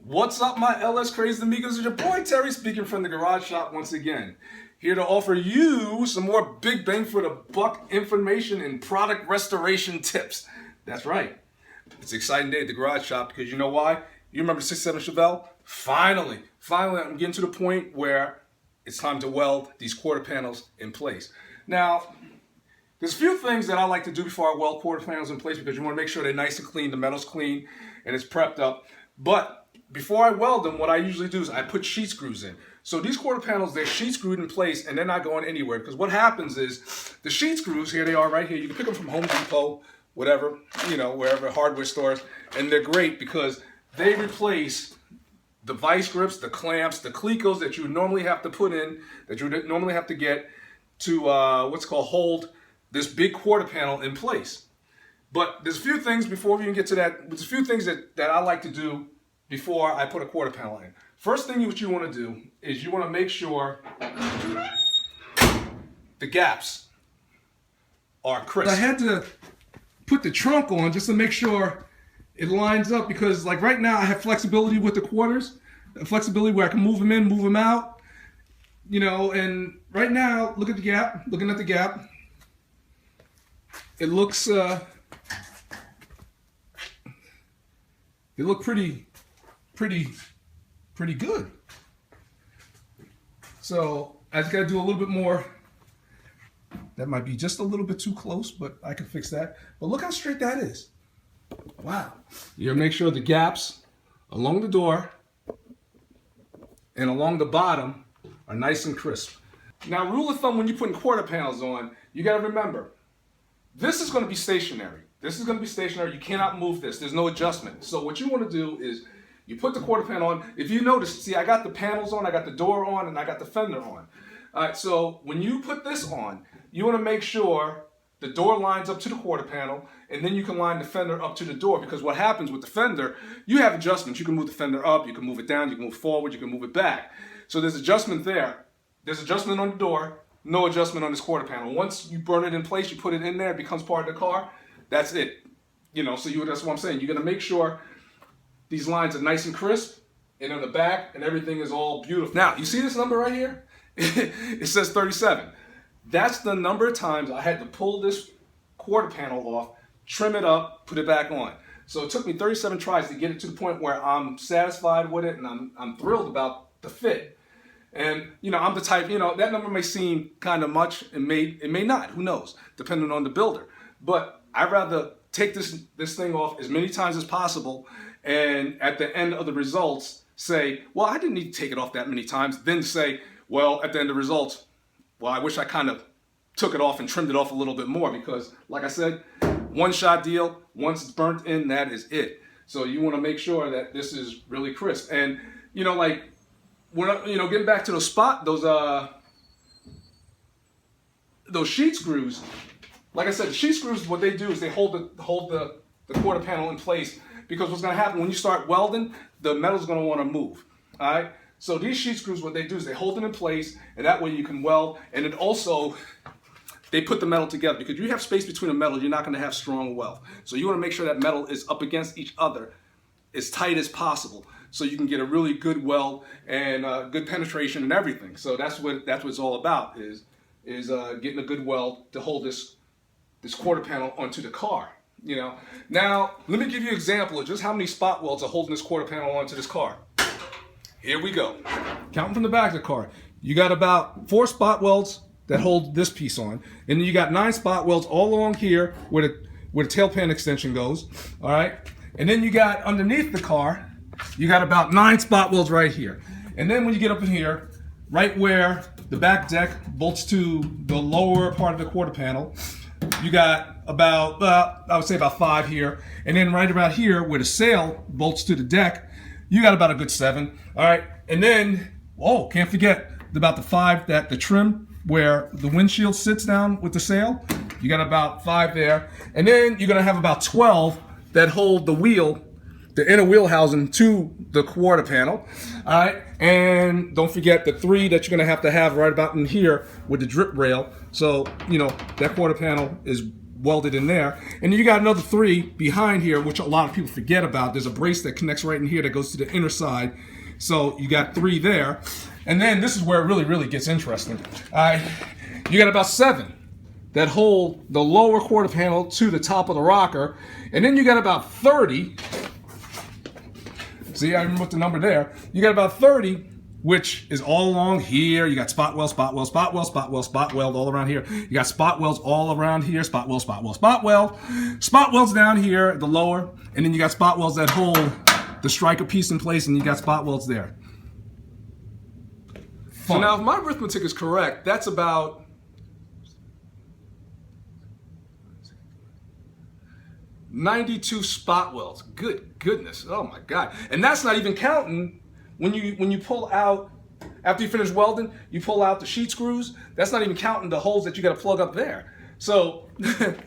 What's up, my LS crazy amigos? It's your boy Terry speaking from the garage shop once again. Here to offer you some more big bang for the buck information and product restoration tips. That's right. It's an exciting day at the garage shop because you know why? You remember the 67 Chevelle? Finally, I'm getting to the point where it's time to weld these quarter panels in place. Now, there's a few things that I like to do before I weld quarter panels in place because you want to make sure they're nice and clean, the metal's clean, and it's prepped up. But before I weld them, what I usually do is I put sheet screws in. So these quarter panels, they're sheet screwed in place and they're not going anywhere. Because what happens is the sheet screws, here they are right here. You can pick them from Home Depot, whatever, wherever, hardware stores. And they're great because they replace the vice grips, the clamps, the clecos that you normally have to put in, that you normally have to get to what's called hold this big quarter panel in place. But there's a few things before we even get to that. There's a few things that I like to do before I put a quarter panel in. First thing what you want to do is you want to make sure the gaps are crisp. I had to put the trunk on just to make sure it lines up because like right now I have flexibility with the quarters, flexibility where I can move them in, move them out, and right now, look at the gap, looking at the gap. It looks, they look pretty good. So I just got to do a little bit more. That might be just a little bit too close, but I can fix that. But look how straight that is. Wow. You gotta make sure the gaps along the door and along the bottom are nice and crisp. Now, rule of thumb when you're putting quarter panels on, you gotta remember, this is gonna be stationary. This is gonna be stationary. You cannot move this. There's no adjustment. So what you wanna do is you put the quarter panel on. If you notice, see, I got the panels on, I got the door on, and I got the fender on. All right, so when you put this on, you want to make sure the door lines up to the quarter panel, and then you can line the fender up to the door, because what happens with the fender, you have adjustments. You can move the fender up, you can move it down, you can move forward, you can move it back. So there's adjustment there. There's adjustment on the door, no adjustment on this quarter panel. Once you burn it in place, you put it in there, it becomes part of the car, that's it. So that's what I'm saying. You're going to make sure these lines are nice and crisp, and on the back, and everything is all beautiful. Now, you see this number right here? It says 37. That's the number of times I had to pull this quarter panel off, trim it up, put it back on. So it took me 37 tries to get it to the point where I'm satisfied with it and I'm thrilled about the fit. And I'm the type, that number may seem kind of much, it may not, who knows, depending on the builder. But I'd rather take this thing off as many times as possible, and at the end of the results say, well, I didn't need to take it off that many times, then say, well, at the end of the results, well, I wish I kind of took it off and trimmed it off a little bit more, because like I said, one shot deal, once it's burnt in, that is it. So you want to make sure that this is really crisp. And like when getting back to those sheet screws, like I said, the sheet screws, what they do is they hold the quarter panel in place, because what's going to happen when you start welding, the metal's going to want to move. All right. So these sheet screws, what they do is they hold it in place, and that way you can weld. And it also, they put the metal together, because you have space between the metal, you're not going to have strong weld. So you want to make sure that metal is up against each other as tight as possible, so you can get a really good weld and good penetration and everything. So that's what it's all about, is getting a good weld to hold this quarter panel onto the car. Now let me give you an example of just how many spot welds are holding this quarter panel onto this car. Here we go. Counting from the back of the car. You got about 4 spot welds that hold this piece on. And then you got 9 spot welds all along here where the tailpan extension goes. All right. And then you got underneath the car, you got about 9 spot welds right here. And then when you get up in here, right where the back deck bolts to the lower part of the quarter panel, you got about, I would say about 5 here. And then right about here where the sail bolts to the deck, you got about a good 7. All right. And then, can't forget about the 5 that the trim where the windshield sits down with the sail. You got about 5 there. And then you're going to have about 12 that hold the wheel, the inner wheel housing to the quarter panel. All right. And don't forget the 3 that you're going to have right about in here with the drip rail. So, that quarter panel is welded in there. And then you got another 3 behind here, which a lot of people forget about. There's a brace that connects right in here that goes to the inner side. So you got 3 there. And then this is where it really, really gets interesting. You got about 7 that hold the lower quarter panel to the top of the rocker. And then you got about 30. See, I remember the number there. You got about 30, which is all along here. You got spot weld, spot weld, spot weld, spot weld, spot weld all around here. You got spot welds all around here. Spot weld, spot weld, spot weld. Spot welds down here at the lower. And then you got spot welds that hold the striker piece in place, and you got spot welds there. Fun. So now if my arithmetic is correct, that's about 92 spot welds. Good goodness. Oh my God. And that's not even counting when you pull out, after you finish welding, you pull out the sheet screws. That's not even counting the holes that you got to plug up there. So let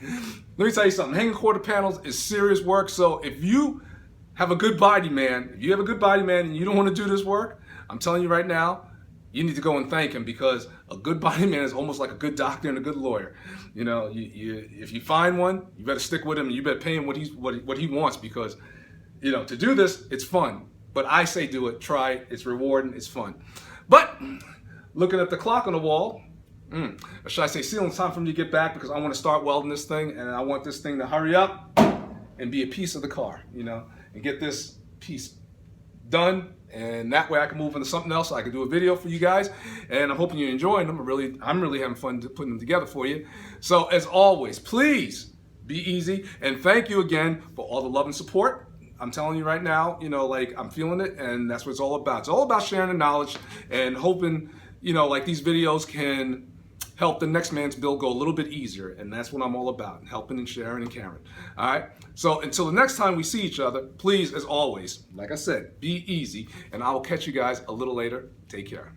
me tell you something. Hanging quarter panels is serious work. So if you have a good body man, and you don't want to do this work, I'm telling you right now, you need to go and thank him, because a good body man is almost like a good doctor and a good lawyer. You know, if you find one, you better stick with him, and you better pay him what he wants, because, you know, to do this, it's fun. But I say do it, try it, it's rewarding, it's fun. But looking at the clock on the wall, or should I say ceiling, it's time for me to get back, because I want to start welding this thing, and I want this thing to hurry up and be a piece of the car, you know, and get this piece done. And that way I can move into something else. I can do a video for you guys, and I'm hoping you're enjoying them. I'm really having fun putting them together for you. So as always, please be easy, and thank you again for all the love and support. I'm telling you right now, you know, like, I'm feeling it, and that's what it's all about. It's all about sharing the knowledge and hoping, you know, like, these videos can help the next man's build go a little bit easier, and that's what I'm all about, helping and sharing and caring. All right? So until the next time we see each other, please, as always, like I said, be easy, and I will catch you guys a little later. Take care.